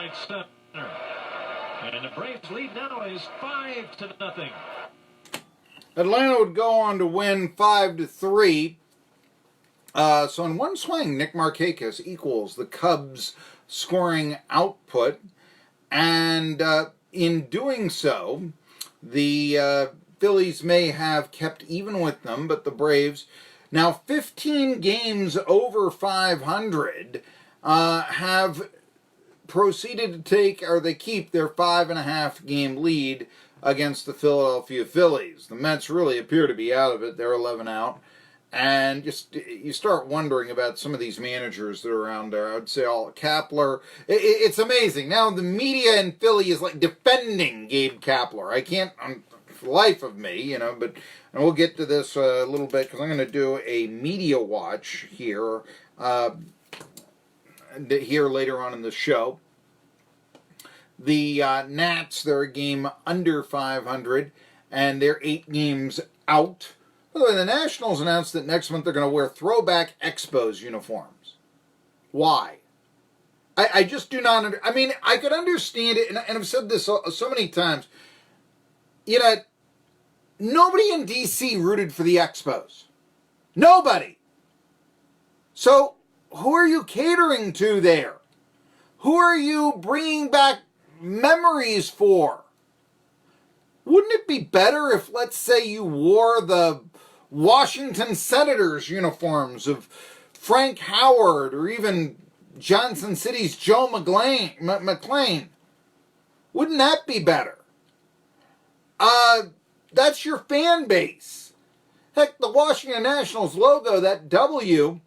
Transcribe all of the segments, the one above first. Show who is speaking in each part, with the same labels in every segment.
Speaker 1: right center. And the Braves lead now is 5-0.
Speaker 2: Atlanta would go on to win 5-3. So in one swing, Nick Markakis equals the Cubs' scoring output. And in doing so, the Phillies may have kept even with them, but the Braves, now 15 games over 500, have proceeded to take, or they keep their 5.5 game lead against the Philadelphia Phillies. The Mets really appear to be out of it. They're 11 out. And just you start wondering about some of these managers that are around there. I would say all Kapler. It's amazing. Now the media in Philly is like defending Gabe Kapler. I can't, for the life of me, but and we'll get to this a little bit because I'm going to do a media watch here later on in the show. The Nats, they're a game under 500, and they're 8 games out. By the way, the Nationals announced that next month they're going to wear throwback Expos uniforms. Why? I just do not I mean, I could understand it, and I've said this so many times. Nobody in D.C. rooted for the Expos. Nobody. So, who are you catering to there? Who are you bringing back memories for? Wouldn't it be better if, let's say, you wore the Washington Senators uniforms of Frank Howard or even Johnson City's Joe McClain? Wouldn't that be better? That's your fan base. Heck, the Washington Nationals logo, that W,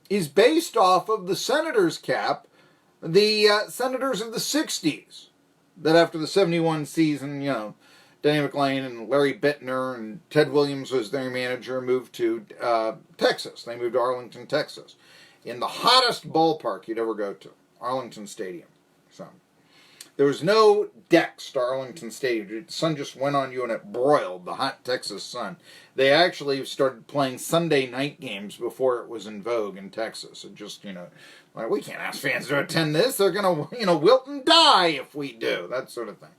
Speaker 2: is based off of the Senators cap, the Senators of the 60s. That after the 71 season, Danny McLean and Larry Bittner and Ted Williams was their manager, moved to Texas. They moved to Arlington, Texas, in the hottest ballpark you'd ever go to, Arlington Stadium. So there was no decks to Arlington Stadium. The sun just went on you and it broiled, the hot Texas sun. They actually started playing Sunday night games before it was in vogue in Texas. It just, like, we can't ask fans to attend this. They're going to, wilt and die if we do, that sort of thing.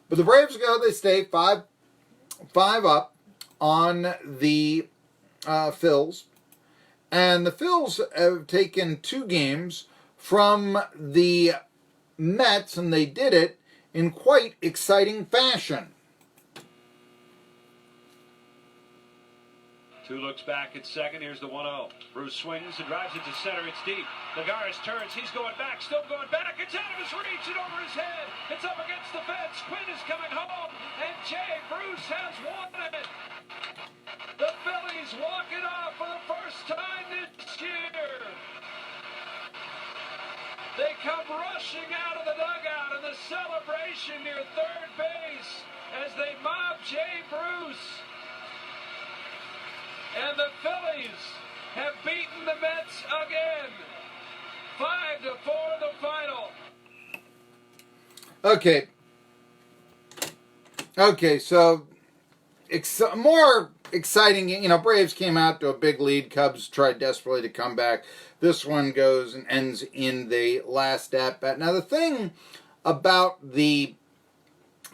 Speaker 2: But the Braves they stay 5 up on the Phils. And the Phils have taken 2 games from the Mets, and they did it in quite exciting fashion.
Speaker 1: 2 looks back at second. Here's the 1-0. Bruce swings and drives it to center. It's deep. Lagares turns. He's going back. Still going back. It's out of his reach and over his head. It's up against the fence. Quinn is coming home. And Jay Bruce has won it. The Phillies walk it off for the first time this year. They come rushing out of the dugout in the celebration near third base as they mob Jay Bruce. And the Phillies have beaten the Mets again. 5-4 the final.
Speaker 2: Okay, so more exciting, Braves came out to a big lead. Cubs tried desperately to come back. This one goes and ends in the last at-bat. Now, the thing about the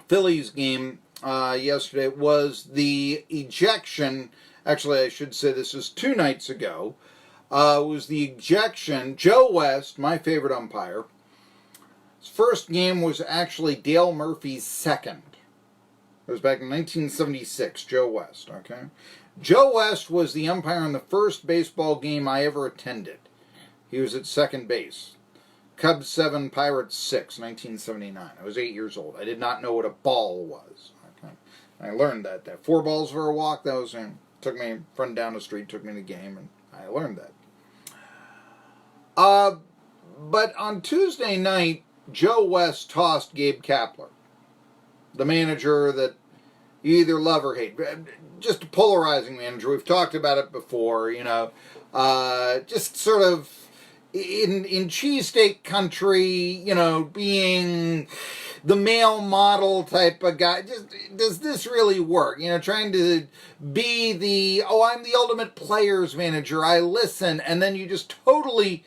Speaker 2: Phillies game yesterday was the ejection. Actually, I should say this was 2 nights ago. Was the ejection. Joe West, my favorite umpire, his first game was actually Dale Murphy's second. It was back in 1976, Joe West, okay? Joe West was the umpire in the first baseball game I ever attended. He was at second base. Cubs 7, Pirates 6, 1979. I was 8 years old. I did not know what a ball was. Okay? I learned that. 4 balls for a walk, that was took me, a friend down the street took me to the game, and I learned that. But on Tuesday night, Joe West tossed Gabe Kapler, the manager that you either love or hate. Just a polarizing manager. We've talked about it before, just sort of in cheesesteak country, being the male model type of guy. Just, does this really work? Trying to be I'm the ultimate players manager. I listen, and then you just totally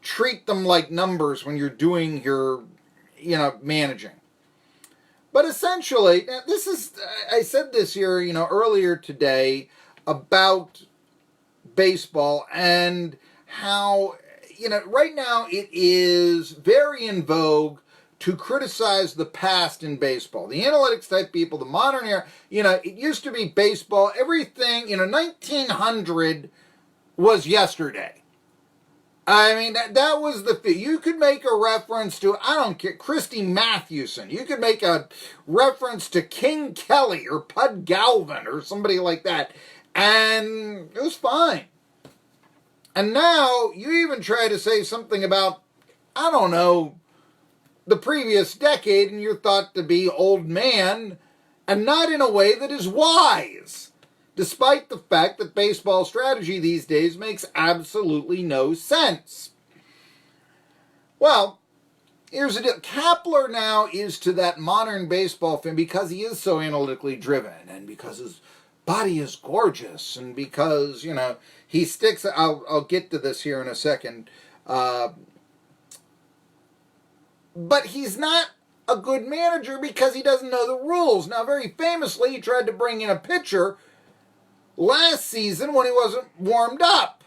Speaker 2: treat them like numbers when you're doing your managing. But essentially, I said this here, earlier today about baseball and how, right now it is very in vogue to criticize the past in baseball. The analytics type people, the modern era, it used to be baseball, everything, 1900 was yesterday. I mean, that was you could make a reference to, I don't care, Christy Mathewson. You could make a reference to King Kelly or Pud Galvin or somebody like that. And it was fine. And now you even try to say something about, I don't know, the previous decade, and you're thought to be old man, and not in a way that is wise, despite the fact that baseball strategy these days makes absolutely no sense. Well, here's the deal. Kapler now is to that modern baseball fan, because he is so analytically driven, and because his body is gorgeous, and because, he sticks, I'll get to this here in a second, but he's not a good manager because he doesn't know the rules. Now, very famously, he tried to bring in a pitcher last season when he wasn't warmed up.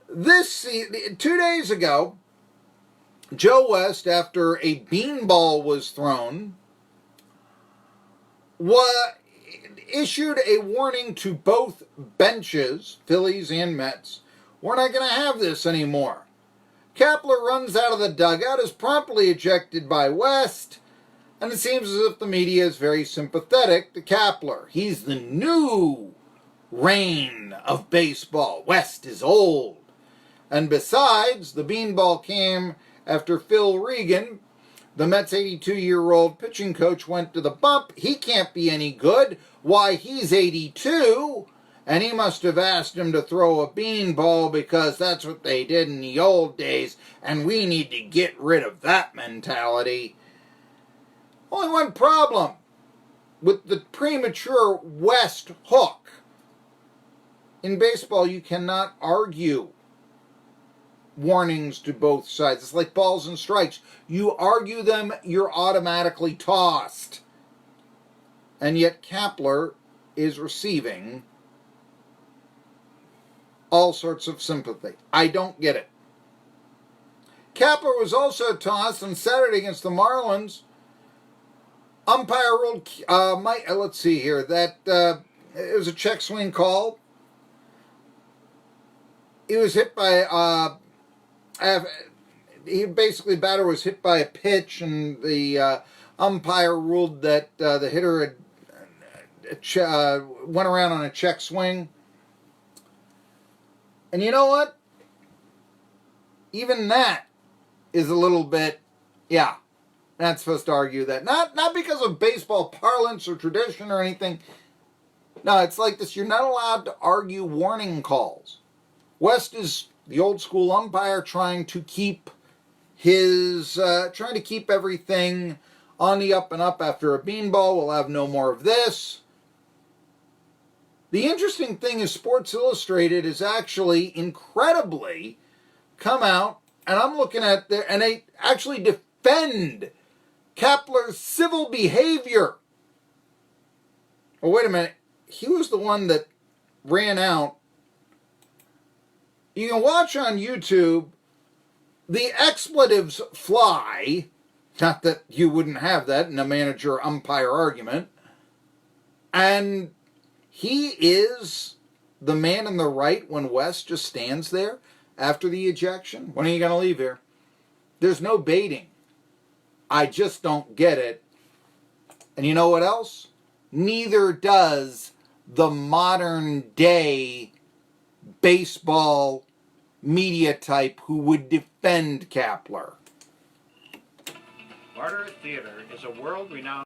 Speaker 2: This season, 2 days ago, Joe West, after a beanball was thrown, issued a warning to both benches, Phillies and Mets. We're not going to have this anymore. Kapler runs out of the dugout, is promptly ejected by West, and it seems as if the media is very sympathetic to Kapler. He's the new reign of baseball. West is old. And besides, the beanball came after Phil Regan, the Mets' 82-year-old pitching coach, went to the bump. He can't be any good. Why, he's 82, and he must have asked him to throw a beanball because that's what they did in the old days, and we need to get rid of that mentality. Only one problem with the premature West hook. In baseball, you cannot argue warnings to both sides. It's like balls and strikes. You argue them, you're automatically tossed. And yet Kapler is receiving all sorts of sympathy. I don't get it. Kapler was also tossed on Saturday against the Marlins. Umpire ruled, let's see here, that it was a check swing call. He was hit by, batter was hit by a pitch, and the umpire ruled that the hitter had went around on a check swing. And you know what? Even that is a little bit, not supposed to argue that. Not because of baseball parlance or tradition or anything. No, it's like this. You're not allowed to argue warning calls. West is the old school umpire trying to keep everything on the up and up after a beanball. We'll have no more of this. The interesting thing is Sports Illustrated has actually incredibly come out, and I'm looking at there, and they actually defend Kapler's civil behavior. Oh, wait a minute. He was the one that ran out. You can watch on YouTube the expletives fly. Not that you wouldn't have that in a manager-umpire argument. And he is the man in the right when West just stands there after the ejection. When are you going to leave here? There's no baiting. I just don't get it. And you know what else? Neither does the modern day baseball media type who would defend Kapler.
Speaker 1: Barter Theater is a world-renowned